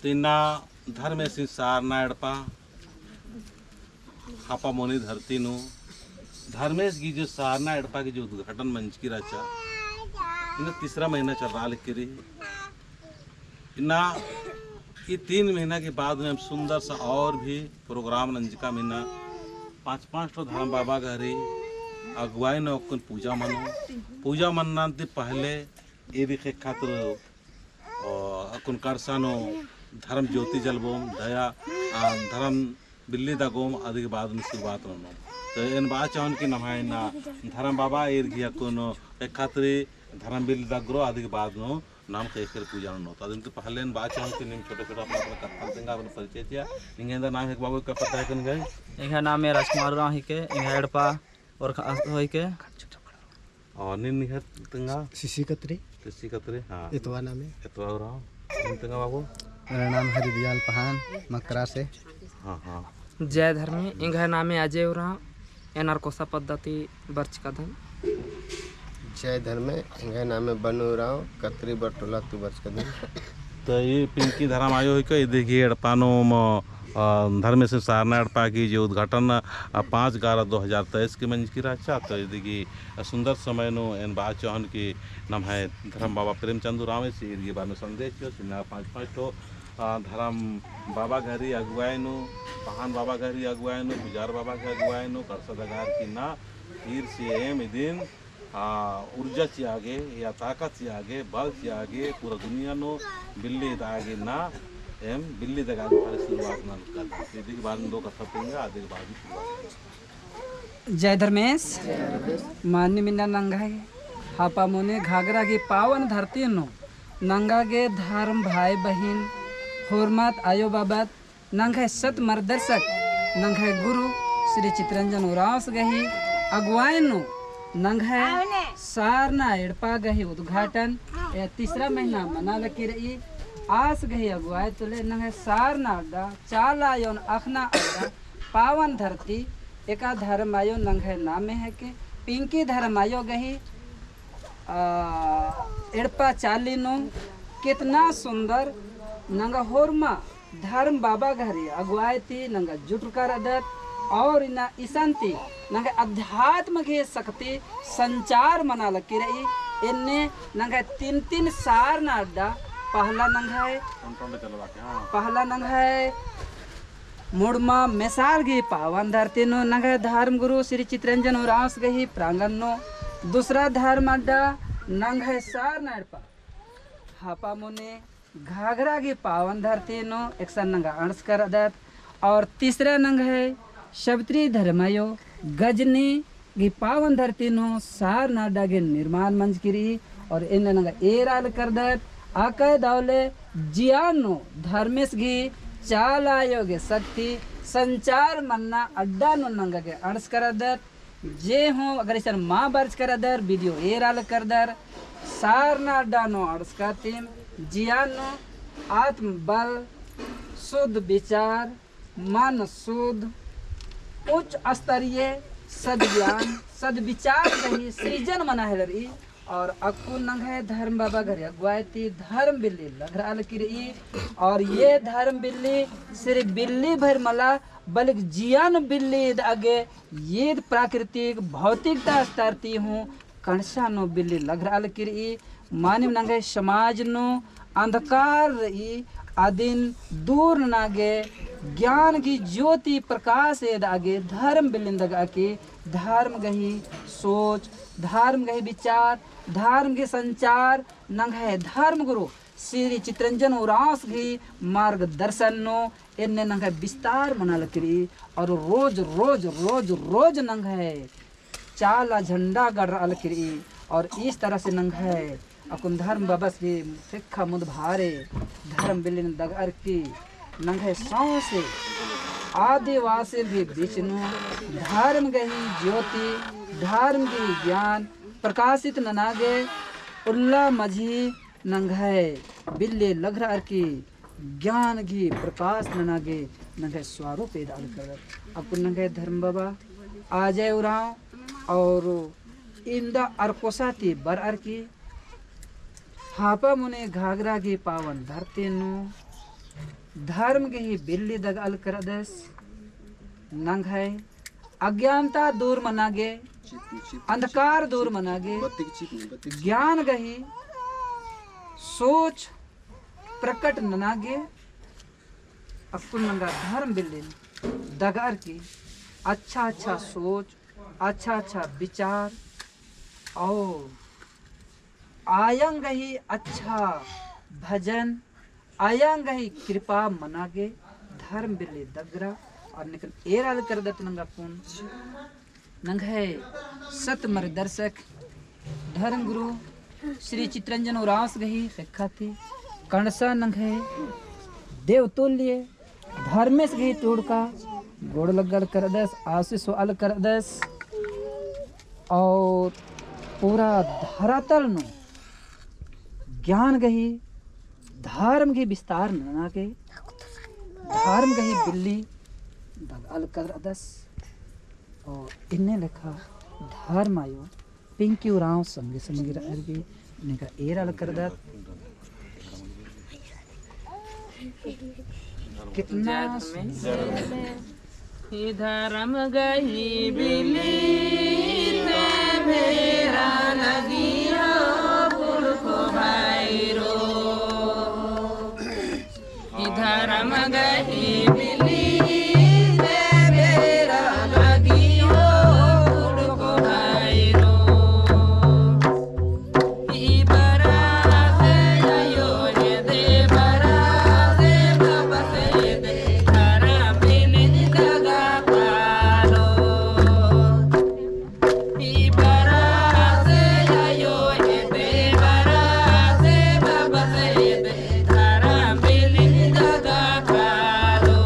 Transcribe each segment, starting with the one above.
तीना धर्म संसार ना एडपा हापा मोनी धरती नु धर्मेश की जो सारना एडपा की जो उद्घाटन मंच की रचा इन्हें तीसरा महीना चल रहा लिख रही इन्ना ये 3 महीना के बाद में हम सुंदर सा और भी प्रोग्राम नंजिका महीना 5-5 तो धर्म बाबा घरी अगुवाई ने पूजा मनो पूजा मनना पहले ये दिखे खातिर अकुन करसानो धर्म ज्योति जलबोम दया धर्म बिल्ली दगोम आदि के बाद में शुरुआत रनो तो इन बात चाहन की नमाय ना धर्म बाबा एर घिया कोनो एक खातिर धर्म बिल्ली दगरो आदि के बाद नो नाम कैसे पूजा नो तो दिन के पहले इन बात चाहन की निम छोटे छोटे अपना अपना कथा देंगे अपना परिचय दिया इंगेंदा नाम एक बाबू का पता है कन गए इंगा नाम है राजकुमार राव ही के इंगा एडपा और होई के और निन निहत तंगा सीसी कतरे हां इतवा नाम है इतवा राव तंगा बाबू मेरा नाम हरिदयाल पहान मकरा से। हाँ जय धर्मी इंगा नामे अजय उरा एनआर कोसा पद्धति बर्च कदम जय धर्मे इंगा नाम है बनु राव कतरी बटोला तू बर्च कदम। तो ये पिंकी धर्म आयो है कि देखिए एडपानो धर्म से सारना एडपा की जो उद्घाटन 5/11/2023 के मंच की रचा तो ये देखिए सुंदर समय नो एन बात चौहन की नाम है धर्म बाबा प्रेमचंद राव से ये बार में संदेश हो 5-5 तो धर्म बाबा घरी अगुवाई नो पहान बाबा घरी अगुवाई नो गुजार बाबा के अगुवाई नो करसदगार की ना तीर से एम दिन ऊर्जा से आगे या ताकत से आगे बल से आगे पूरा दुनिया नो बिल्ली आगे ना एम बिल्ली तक आगे शुरुआत ना कर यदि के बाद में 2 कथा पेंगे आधे के बाद ही शुरुआत। जय धर्मेश मान्य मिन्ना नंगा है हापा मोने घाघरा की पावन धरती नो नंगा के धर्म भाई बहन हुरमत आयो बाबत नंगा सत मर्दर्शक नंगा गुरु श्री चित्रंजन उरास गही अगुवाई नो नंगा सारना एडपा गही उद्घाटन तीसरा महीना मना लगी रही आस गही अगुवाई तुले नंगे सारना अड्डा चाला योन अखना अड्डा पावन धरती एका धर्म आयो नंगे नामे है के पिंकी धर्म आयो गही एडपा चाली नो कितना सुंदर नंगा होरमा धर्म बाबा घरी अगुवाई थी नंगा जुट कर अदत और इना ईशांति नंगे अध्यात्म के शक्ति संचार मना लगी रही इन्ने नंगे 3 सारना अड्डा पहला नंगा है पहला नंगा है मुड़मा मिसाल की पावन धरती नो नंगा धर्म गुरु श्री चित्रंजन उरास गही प्रांगण नो दूसरा धर्म अड्डा नंगा है सारना एडपा हापा मुने घाघरा की पावन धरती नो एक नंगा अंश कर अदत और तीसरा नंगा है शबत्री धर्मयो गजनी की पावन धरती नो सारना अड्डा के निर्माण मंच गिरी और इन नंगा एराल कर दत आकय दावले जियानो धर्मेश घी चाला योगे शक्ति संचार मन्ना अड्डा नो नंगा के अंश कर दत जे हो अगर इस माँ बर्च कर दर वीडियो एराल कर दर सारना अड्डा नो अंश का टीम जियानो आत्म बल शुद्ध विचार मन शुद्ध उच्च स्तरीय सद्ज्ञान सद्विचार रही सृजन मना है रही और अक्कू नंग है धर्म बाबा घर अगुवाई थी धर्म बिल्ली लघराल की रही और ये धर्म बिल्ली सिर्फ बिल्ली भर मला बल्कि जियान बिल्ली आगे ये प्राकृतिक भौतिकता स्तर हूँ कणसा नो बिल्ली लघराल की रही मानव नंग है समाज नो अंधकार रही आदिन दूर नागे ज्ञान की ज्योति प्रकाश आगे धर्म बिलिंदग आके धर्म गही सोच धर्म गही विचार धर्म के संचार नंग है धर्म गुरु श्री चित्रंजन उरास की मार्गदर्शन नो इन्ने नंग है विस्तार मना लकड़ी और रोज रोज रोज रोज नंग है चाला झंडा गढ़ अलकड़ी और इस तरह से नंग है अकुन धर्म बाबा से सिक्खा मुद भारे धर्म बिलिन दगर की नंग है सौ से आदिवासी भी विष्णु धर्म गही ज्योति धर्म की ज्ञान प्रकाशित ननागे उल्ला मझी नंग है बिल्ले लघरा की ज्ञान की प्रकाश ननागे नंग है स्वरूप दाल कर अकुन नंग है धर्म बाबा आ जाए उराव और इंदा अरकोसाती बर अर की हापा मुने घाघरा की पावन धरती नु धर्म के ही बिल्ली दगाल कर दस नंग है अज्ञानता दूर मनागे अंधकार दूर मनागे ज्ञान गही सोच प्रकट ननागे अकुल नंगा धर्म बिल्ली दगार की अच्छा अच्छा सोच अच्छा अच्छा विचार और आयंग ही अच्छा भजन आयंग ही कृपा मनागे धर्म बिल्ली दगरा और निकल एराल कर दत नंगा पुन नंग है सत मर दर्शक धर्म गुरु श्री चित्रंजन उरास गही रेखा थी कणसा नंग है देवतुल्य धर्मेश गही टूड़का गोड़ लगल कर दस आशीष वाल कर दस और पूरा धरातल नु ज्ञान गही धर्म की विस्तार ना के धर्म गही बिल्ली दगाल कर दस और इन्ने लिखा धर्म आयो पिंकी उराव संगे संगे रही निका एराल कर दस कितना धर्म गही बिली ते मेरा लगियो पुरखो भाईरो धर्म गही बिली ते मेरा लगियो पुरखो भाईरो ई बरात आयो ये दे बरात बाबा से दे धर्म बिली दगा पालो ई बरात आयो ये दे बरात बाबा से दे धर्म बिली दगा पालो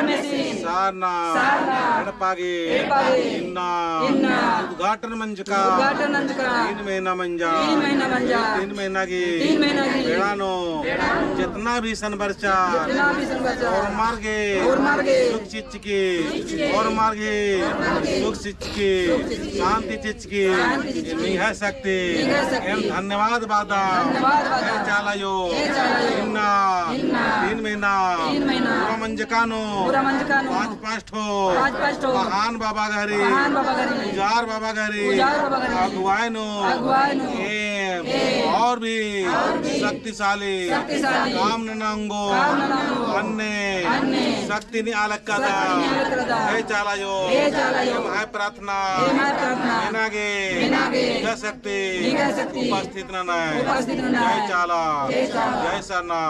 ಧರ್ಮೇಸಿ ಸಾರ್ನ ಎಡಪಾಗಿ ಇನ್ನ उद्घाटन मंच का उद्घाटन मंच का 3 महीना मंजा 3 महीना की 3 महीना की बेड़ानो जितना भी सन बरचा और मार्गे सुख चिच की और मार्गे सुख चिच की शांति चिच की नहीं है सकते एम धन्यवाद बादा चालायो इन्ना 3 महीना पूरा मंजकानो 5 ठो महान बाबा घरी उजार बाबा घरी अगुवायनो और भी शक्तिशाली काम नंगो अन्य शक्ति नहीं अलग कदा हे चालायो है प्रार्थना एनागे जा सकते उपस्थित न जय चाला जय सरना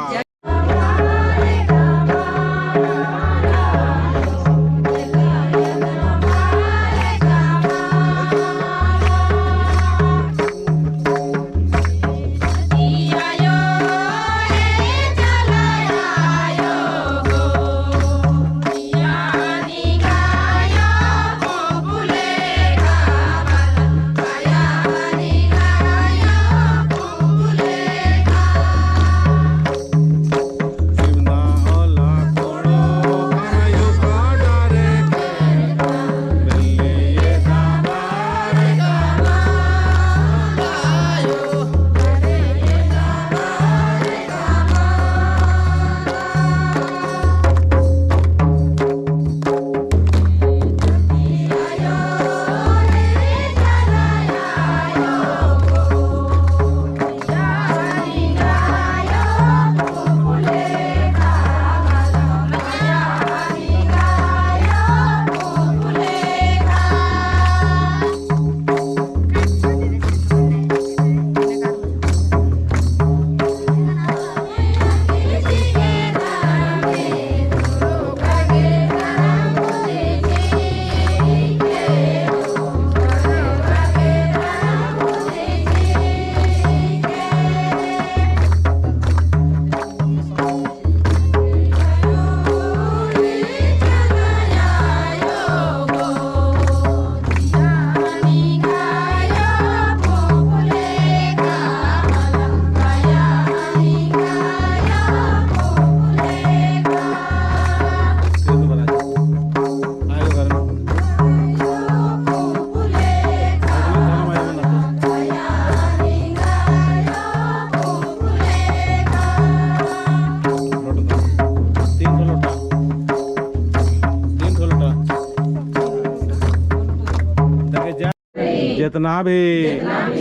जितना भी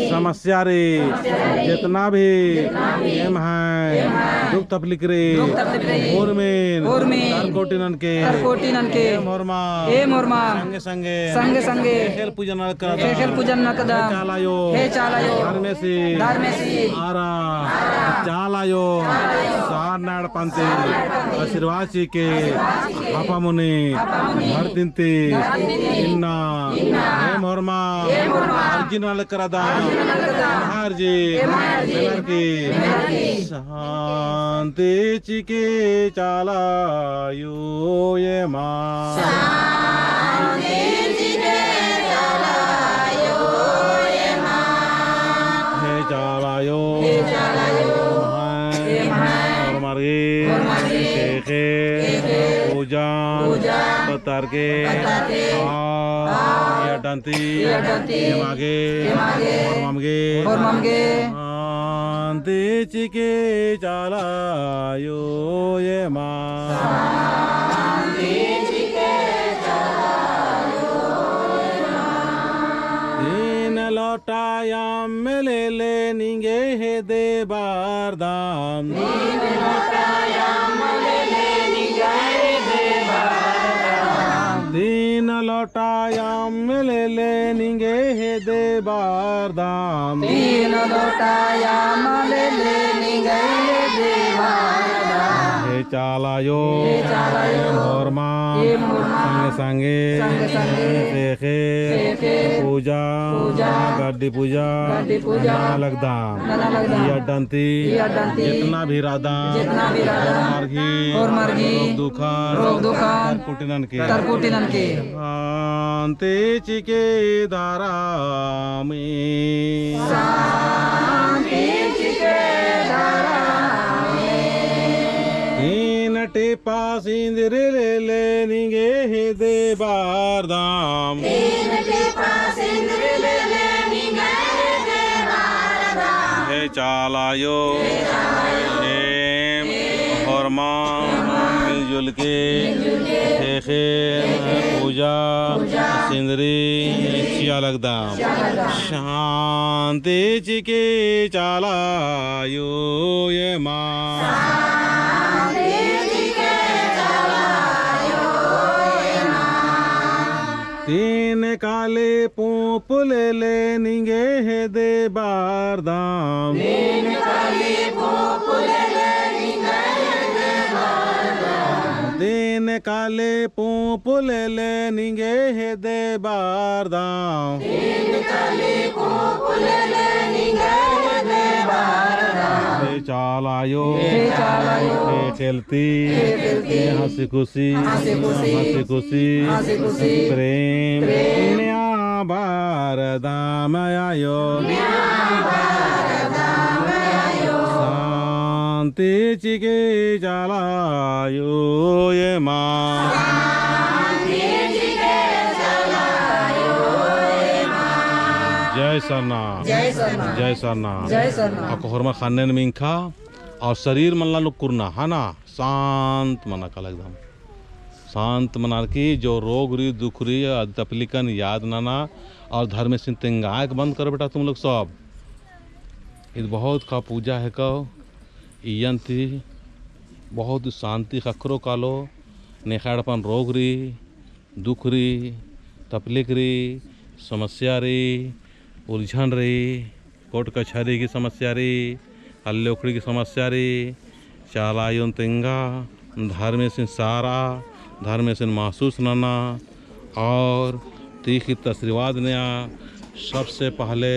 समस्या रे जितना भी एम है दुख तकलीफ रे और में कोटिनन के मोरमा संगे खेल पूजन नकदा चालायो धर्मेसी आरा चालायो सारनाड़ पंते आशीर्वाद के हापा मुनि भरतिंती इन्ना हे मोरमा अर्जुन करदा हर जी की शांति चिके चालायो ये मां हे चालायो और मार्गे के पूजा बतर के डंती मागे और ममगे शांति चिके चालायो ये तीन लौटाया मिले ले निगे हे दे बारदाम तीन लौटाया मिले ले निगे हे दे बारदाम हे चालायो होरमा संगे संगे पूजा गड्डी पूजा लगदाम या डंती जितना भी राधा मार्गी रोग दुखान कुटिनन के शांति चिके धारा में टेपा सिंदर ले ले निगे हे दे बारदाम हे चालायो होरमा मिलजुल के थे पूजा सिंदरी चिया लगदाम शांति चिके चालायो ये माँ तीन काले पोप ले ले निगे हे दे बारदाम तीन काले पोप ले ले निगे हे दे बारदाम चालायो खेलती हंसी खुशी प्रेम न्या बारदाम आयो शांति चिके चालायो ये माँ जय सरना जय सरना अकोहरमा खाने में इंखा और शरीर मनला लुक करना है ना शांत मना का एकदम शांत मना की जो रोग री दुख री तपलिकन याद नाना और धर्म से तिंगायक बंद कर बेटा तुम लोग सब ये बहुत का पूजा है कहो इयंती बहुत शांति खखरो कालो नेखाड़पन रोग री दुख री तपलिक री समस्या री उलझन रही कोर्ट कचहरी की समस्या रही हल्लोखड़ी की समस्या रही चालायों तिंगा धर्म से सारा धर्म से महसूस नाना और तीखी तस्रीवाद नया सबसे पहले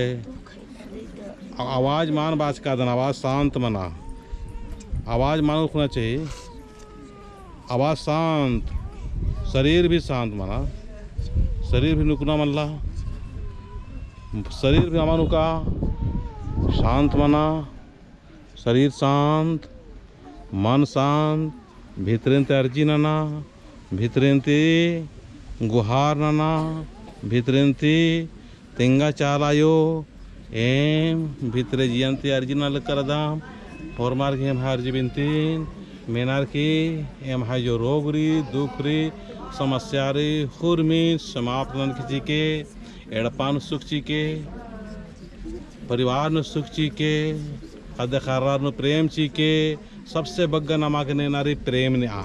आवाज़ मान बाज का दन आवाज़ शांत मना आवाज़ मान रखना चाहिए आवाज़ शांत शरीर भी शांत मना शरीर भी नुकना मल्ला शरीर भी अमानु का शांत मना शरीर शांत मन शांत भीतरेंते अर्जी नना भीतरेंते गुहार नना भीतरेंते तिंगा चालायो एम भीतरे जियंते अर्जी नल करदाम और मार के हम अर्जी बिनतीन मेनार की एम है जो रोग री दुख री समस्या री खुरमी समाप्त खिंची के एड़पान सुख चीके परिवार न सुख चीके अदखारार न प्रेम चीके सबसे बग्गा नामा के नारी प्रेम ने आ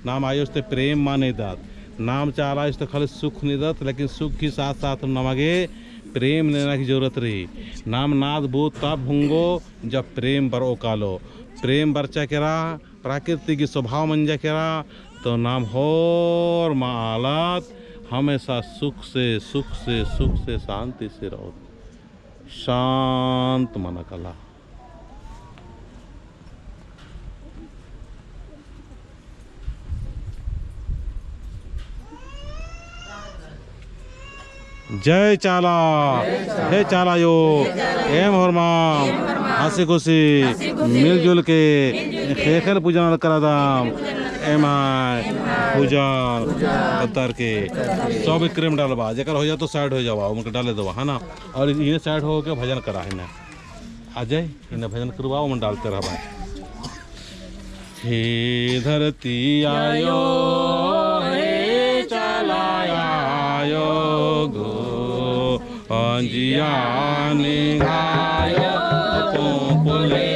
नाम आयो उसते प्रेम माने दात नाम चाला इस तो खाली सुख नहीं दत लेकिन सुख के साथ साथ नमागे प्रेम लेना की जरूरत रही नाम नाद भूत तब भूंगो जब प्रेम बरो कालो प्रेम बरचा केरा प्राकृतिक की स्वभाव मंजा केरा तो नाम होर मालात हमेशा सुख से शांति से रहो शांत मन कला जय चाला हे चाला यो एम होरमा हंसी खुशी मिलजुल के खेखर पूजन करादाम एम पूजन उतर के सब क्रीम डालबा जेकर हो जा तो साइड हो जावा उनके डाले दवा है ना और ये साइड हो के भजन करा है ना आ जाए इन्हें भजन करवाओ मन डालते रहा हे धरती आयो हे चाला आयो गो अंजिया निगायो पुले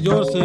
जोर से